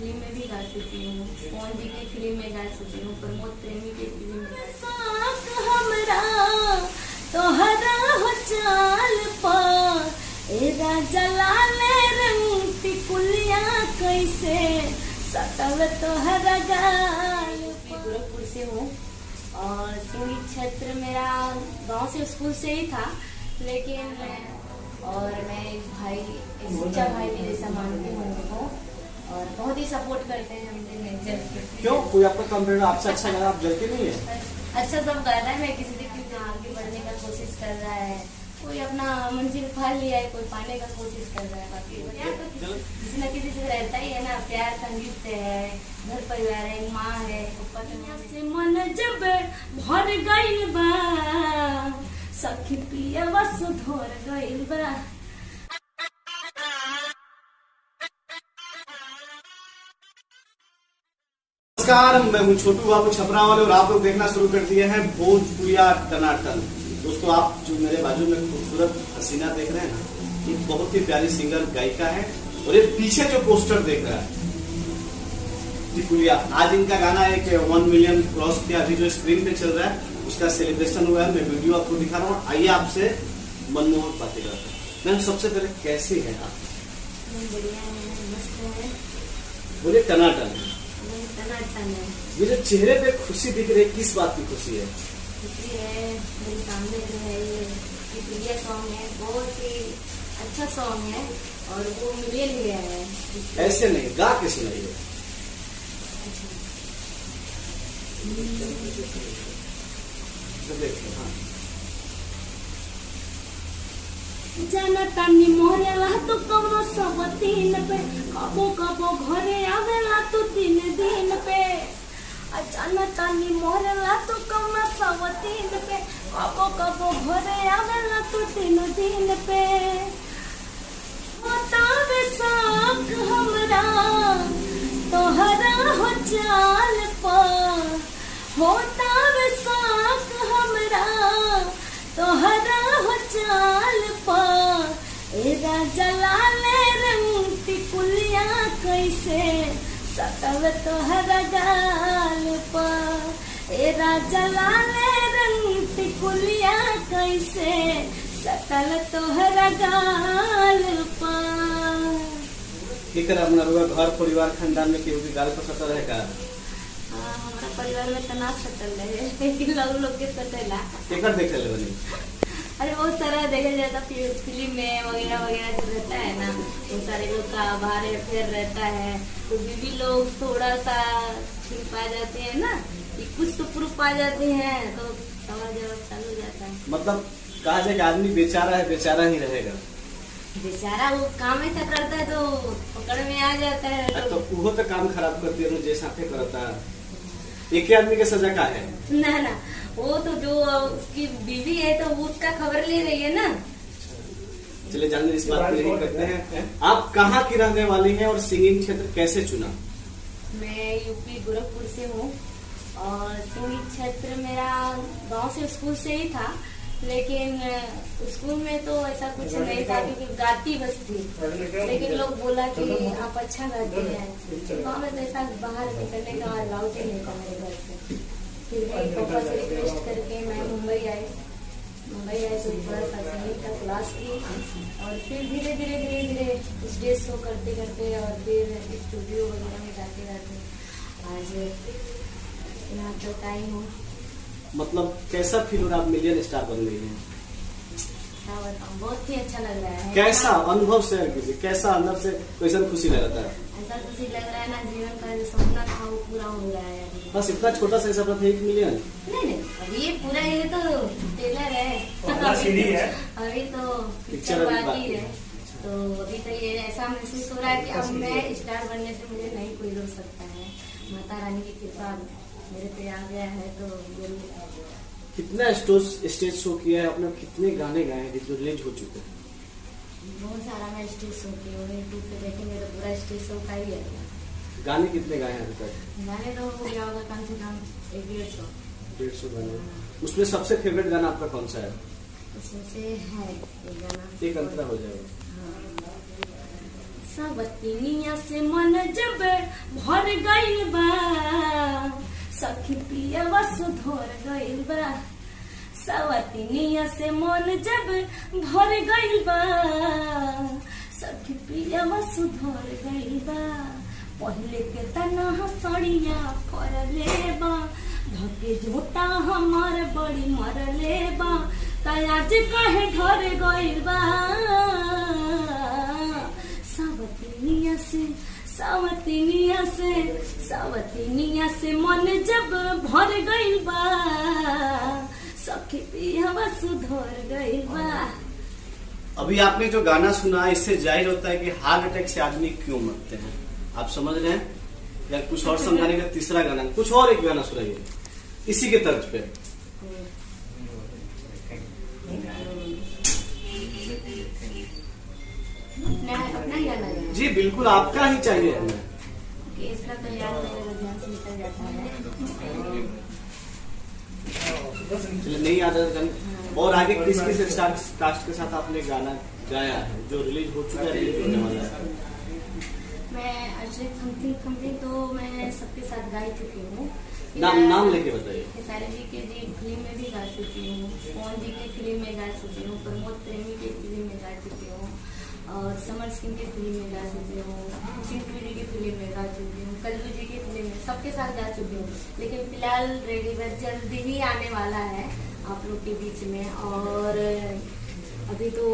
Film में भी गा चुकी हूँ, पवन जी की फिल्म में गा चुकी हूँ, प्रमोद प्रेमी की फिल्म में गा चुकी हूँ। हमरा तोहरा हो चाल पा एरा जलाले रंग टिकुलिया कैसे सटल तोहरा गाल। गोरखपुर से हूँ और संगीत क्षेत्र मेरा गांव से स्कूल से ही था, लेकिन मैं एक भाई, एक सच्चा भाई के जैसा मानती हूँ उनको और बहुत ही सपोर्ट करते हैं हमसे। क्यों? कोई आपका कंप्यूटर आपसे अच्छा गाना आप जलती नहीं है? अच्छा सब गाता है, मैं किसी से आगे बढ़ने का कोशिश कर रहा है, कोई अपना मंजिल पा लिया है, कोई पाने का कोशिश कर रहा है। बाकी तो किसी न किसी से रहता ही है ना, प्यार संगीत से है, घर परिवार है, माँ है, से मन जब भर गइल बा सखी पिया बस धोर गइल बा। नमस्कार, मैं हूँ छोटू बाबू छपरा वाले और आप लोग देखना शुरू कर दिए हैं भोजपुरिया टनाटन। दोस्तों, आप जो मेरे बाजू में खूबसूरत हसीना देख रहे हैं ना, ये बहुत ही प्यारी सिंगर गायिका है और ये पीछे जो पोस्टर देख रहा है टिकुलिया, आज इनका गाना एक 1 मिलियन क्रॉस किया। अभी जो स्क्रीन पे चल रहा है उसका सेलिब्रेशन हुआ है, मैं वीडियो आपको दिखा रहा हूँ। आइए आपसे मनमोहक बातें करते हैं। मैम, सबसे पहले कैसी है आप? बोले टनाटन। ये जो चेहरे पे खुशी दिख रही है, किस बात की खुशी है? खुशी है मेरे सामने जो है ये टिकुलिया सॉन्ग है, बहुत ही अच्छा सॉन्ग है और वो मिलियन गया है। ऐसे नहीं, गा के सुनाइए। जाना तानी मोरेला तो कौनो सब दिन पे, कबो कबो घरे आवेला तो दिन दिन पे। जाना तानी मोरेला तो कौनो सब दिन पे, कबो कबो घरे आवेला तो दिन दिन पे। बतावे साख हमरा तोहरा हो चाल पा, बतावे साख हमरा तोहरा हो चाल पा एरा जलाले रंग टिकुलिया कैसे सटल तोहरा गाल पा एरा जलाले रंग टिकुलिया कैसे सटल तोहरा गाल पा। अपना घर परिवार खानदान में केहू की गाल पर सटल है का? हमारा परिवार में तना सटल है, लेकिन लोग के सटेला एकर देखे ले बनी। अरे बहुत सारा देखा जाता फिल्म में वगैरह वगैरह जो रहता है ना, वो सारे लोग का बाहर अफेयर रहता है, तो बीवी लोग थोड़ा सा ठीक पा जाते हैं ना, कुछ तो प्रूफ पा जाते हैं, तो सवाल जवाब चालू हो जाता है। मतलब कहा जाए कि आदमी बेचारा है, बेचारा ही रहेगा। बेचारा वो काम ऐसा करता है तो पकड़ में आ जाता है। तो वो तो काम खराब करती है, जैसा करता है। एक ही आदमी की सजा का है ना ना, वो तो जो उसकी बीवी है तो वो उसका खबर ले रही है ना। चलिए जानते इस बात को करते हैं, आप कहाँ की रहने वाली हैं और सिंगिंग क्षेत्र कैसे चुना? मैं यूपी गोरखपुर से हूँ और संगीत क्षेत्र मेरा गांव से स्कूल से ही था, लेकिन स्कूल में तो ऐसा कुछ नहीं था क्योंकि गाती बस थी, लेकिन लोग बोला कि आप अच्छा गाते हैं। गाँव में तो ऐसा बाहर निकलने का अलाउड ही नहीं था मेरे घर से। फिर मैं पापा से रिक्वेस्ट करके मैं मुंबई आई तो थोड़ा सा संगीत का क्लास की और फिर धीरे धीरे स्टेज शो करते करते और फिर स्टूडियो वगैरह में गाते आज यहाँ तक आई हूँ। मतलब कैसा फील हो रहा है? आप मिलियन स्टार बन गई हैं, क्या बताऊँ, बहुत ही अच्छा लग रहा है। कैसा अनुभव शेयर कीजिए, कैसा अंदर से कैसा खुशी लग रहा है? ऐसा खुशी लग रहा है ना, जीवन का जो सपना था वो पूरा हो रहा है। बस इतना छोटा सा सपना था 1 मिलियन? नहीं, अभी ये पूरा, ये तो टेलर है, अभी तो पिक्चर बाकी है। तो अभी तो ये ऐसा महसूस हो रहा है कि अब मैं स्टार बनने से मुझे नहीं कोई रोक सकता है। माता रानी की कृपा मेरे पे आ गया है तो कितना स्टेज शो किया है आपने? कितने गाने गाए हैं जो रिलीज हो चुके हैं? बहुत सारा मैं स्टेज शो की हूँ, यूट्यूब पे देखेंगे तो पूरा स्टेज शो का ही है। गाने कितने गाए हैं अभी तक? गाने तो हो गया होगा कम से कम 150 गाने। उसमें सबसे फेवरेट गाना आपका कौन सा है? उसमें से है एक गाना, एक अंतरा हो जाएगा। सबतिनिया से मन जब भर गइल बा, सखी पियवा सुधर गइल बा, सवतिनिया से मन जब भर गइल बा, सखी पियवा सुधर गइल बा, पहले के तना सड़िया फरले बा, धके झोटा हमार बड़ी मरले बा, आज कहे घर गइल बा, सवतिनिया से सवतिनिया से सवतिनिया से मन जब भर गइल बा, सखी पियवा सुधर गइल बा। अभी आपने जो गाना सुना इससे जाहिर होता है कि हार्ट अटैक से आदमी क्यों मरते हैं। आप समझ रहे हैं या कुछ और समझाने का तीसरा गाना, कुछ और एक गाना सुनाइए इसी के तर्ज पे। अपना ही गाना है जी बिल्कुल आपका ही चाहिए हमें। इसका तो याद मेरे ध्यान से निकल जाता है। नहीं याद है। और आगे किस किस कास्ट के साथ आपने गाना गाया है जो रिलीज हो चुका है, रिलीज होने वाला है? मैं अरिजीत समथिंग तो मैं सबके साथ गा चुकी हूँ। नाम लेके बताइए। खेसारी जी के जी फिल्म में भी गा चुकी हूँ, पवन जी की फिल्म में गा चुकी हूँ, प्रमोद प्रेमी की फिल्म में गा चुकी हूँ, और समर सिंह की फिल्म में गा चुकी हूँ, चिंटू जी की फिल्म में गा चुकी हूँ, कल्लू जी की फिल्म में, सबके साथ गा चुकी हूँ। लेकिन फिलहाल रेडी बस जल्दी ही आने वाला है आप लोग के बीच में, और अभी तो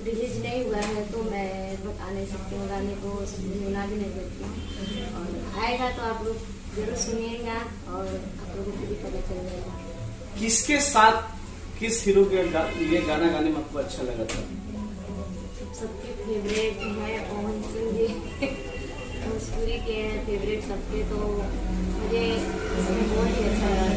रिलीज नहीं हुआ है तो मैं बता नहीं सकती हूँ, गाने को सुना भी नहीं सकती हूँ, और आएगा तो आप लोग जरूर सुनिएगा और आप लोगों को भी पता चल जाएगा। किसके साथ किस हीरो के ये गाना गाने में आपको अच्छा लगा था? सबके फेवरेट है पवन सिंह जी, भोजपुरी के हैं फेवरेट सबके, तो मुझे इसमें बहुत ही अच्छा लगा।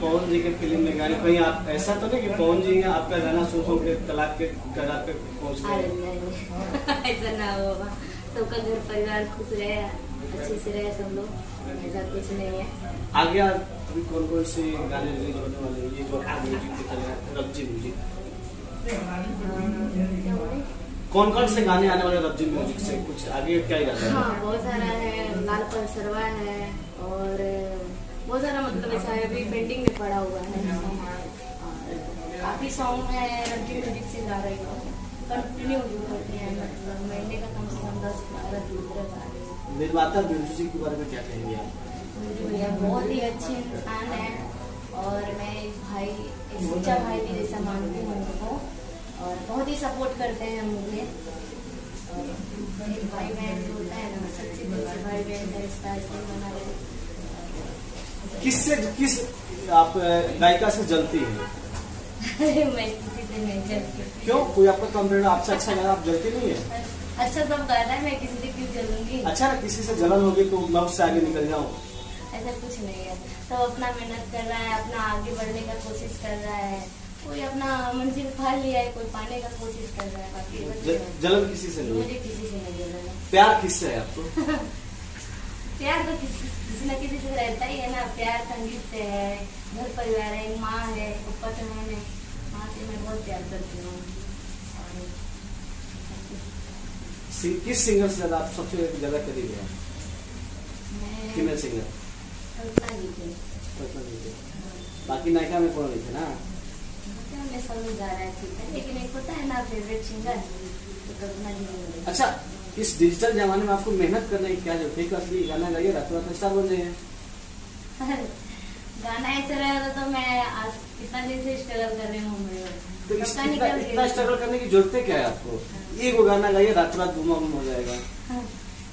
पवन जी के फिल्म में गाने, कहीं आप ऐसा तो नहीं कि पवन जी आपका गाना सुन के तलाक के कगार पे पहुंच गए? ऐसा ना हो, सबका घर परिवार खुश रहे, अच्छे से रहे सब लोग, ऐसा कुछ नहीं है। आगे अभी कौन कौन से गाने रिलीज होने वाले हैं? ये जो म्यूजिक की तरह रब्जी म्यूजिक, कौन कौन से गाने आने वाले रब्जी म्यूजिक से? कुछ आगे क्या गाना है? हाँ बहुत सारा है, लाल पर सरवा है और बहुत सारा, मतलब ऐसा है अभी पेंडिंग में पड़ा हुआ है, और काफी सॉन्ग है रब्जी म्यूजिक से गा रही हूँ, कंटिन्यू करते हैं, मतलब महीने का कम से कम 10-12 गीत गा रही हूँ। निर्माता बिरजू जी के बारे में क्या कहेंगे आप? भैया बहुत ही अच्छे इंसान है, और मैं एक भाई, एक सच्चा भाई भी जैसा मानती हूँ उनको, और बहुत ही सपोर्ट करते हैं मुझे, और एक भाई बहन जो होता है ना, सच्चे दिल से भाई बहन का रिश्ता ऐसे बना रहे। किस आप गायिका से जलती है? मैं किसी से नहीं जलती। क्यों? कोई आपका कंप्लेंट आपसे अच्छा गाना आप जलती नहीं है? अच्छा सब गाना है, मैं किसी से क्यों जलूंगी? अच्छा किसी से जलन होगी तो मैं उससे आगे निकल जाऊँ? ऐसा कुछ नहीं है, सब अपना मेहनत कर रहा है, अपना आगे बढ़ने का कोशिश कर रहा है, कोई अपना मंजिल पा लिया है, कोई पाने का कोशिश कर रहा है, बाकी जलन किसी से नहीं? मुझे किसी से नहीं जलन। प्यार किससे है आपको? प्यार तो किसी न किसी से रहता ही है ना, प्यार संगीत से है, घर परिवार है, माँ है, पप्पा तो है, माँ से मैं बहुत प्यार करती हूँ। किस सिंगर से ज्यादा आप सबसे ज्यादा करीब है? Female singer? कल्पना जी थे। बाकी नायिका में कौन नहीं थे ना? मैं समझ जा रहा है, ठीक है, लेकिन एक होता है ना फेवरेट सिंगर, तो कल्पना जी। अच्छा इस डिजिटल जमाने में आपको मेहनत करने की क्या जरूरत है? असली गाना गाइए, रातों रात स्टार बन जाइए। गाना ऐसा रहेगा तो मैं आज कितना दिन से स्ट्रगल कर रही हूँ, तो इतना स्ट्रगल करने की जरूरत क्या है आपको? एक वो गाना गाइए, रातों रात गुम हो जाएगा।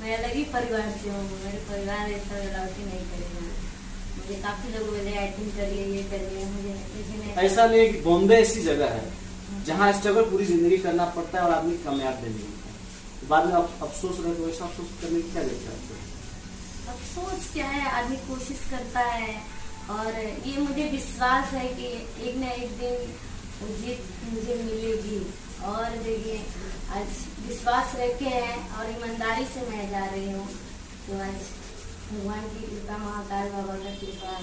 मैं अलग ही परिवार से हूँ, मेरे परिवार ऐसा राउटी नहीं करेगा, मुझे काफी लोग बोले एक्टिंग करिए, ये करिए, मुझे ऐसा नहीं कि बॉम्बे ऐसी जगह है जहाँ स्ट्रगल पूरी जिंदगी करना पड़ता है और आदमी कामयाब नहीं होता, बाद में अफसोस रहे तो ऐसा अफसोस करने की क्या जरूरत है आपको? अफसोस क्या है, आदमी कोशिश करता है, और ये मुझे विश्वास है कि एक न एक दिन जीत मुझे मिलेगी, और देखिए आज विश्वास रखे हैं और ईमानदारी से मैं जा रही हूँ, तो आज भगवान की कृपा, महाकाल बाबा का कृपा।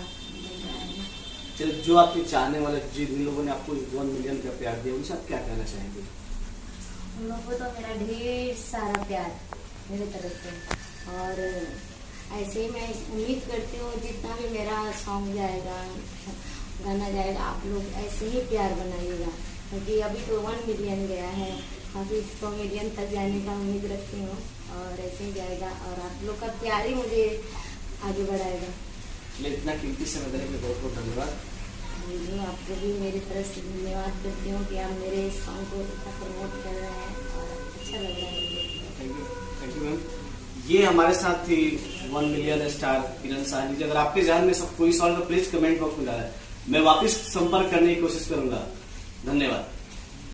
चलो जो आपके चाहने वाले जिन लोगों ने आपको 1 मिलियन का प्यार दिया उनसे आप क्या कहना चाहेंगे? उन लोगों को तो मेरा ढेर सारा प्यार, मेरे तरफ से। और ऐसे ही मैं उम्मीद करती हूँ जितना भी मेरा सॉन्ग जाएगा, गाना जाएगा, आप लोग ऐसे ही प्यार बनाइएगा, क्योंकि अभी तो 1 मिलियन गया है, काफ़ी 100 मिलियन तक जाने का उम्मीद रखती हूँ और ऐसे ही जाएगा और आप लोग का प्यार ही मुझे आगे बढ़ाएगा। इतना कीमती समय देने के लिए बहुत बहुत धन्यवाद। आपको भी मेरी तरफ से धन्यवाद करती हूँ कि आप मेरे सॉन्ग को इतना प्रमोट कर रहे हैं और अच्छा लग रहा है मुझे। Thank you ma'am. ये हमारे साथ थी 1 मिलियन स्टार किरण साहनी जी। अगर आपके ध्यान में सब कोई सवाल तो प्लीज कमेंट बॉक्स में डालें, मैं वापस संपर्क करने की कोशिश करूंगा। धन्यवाद।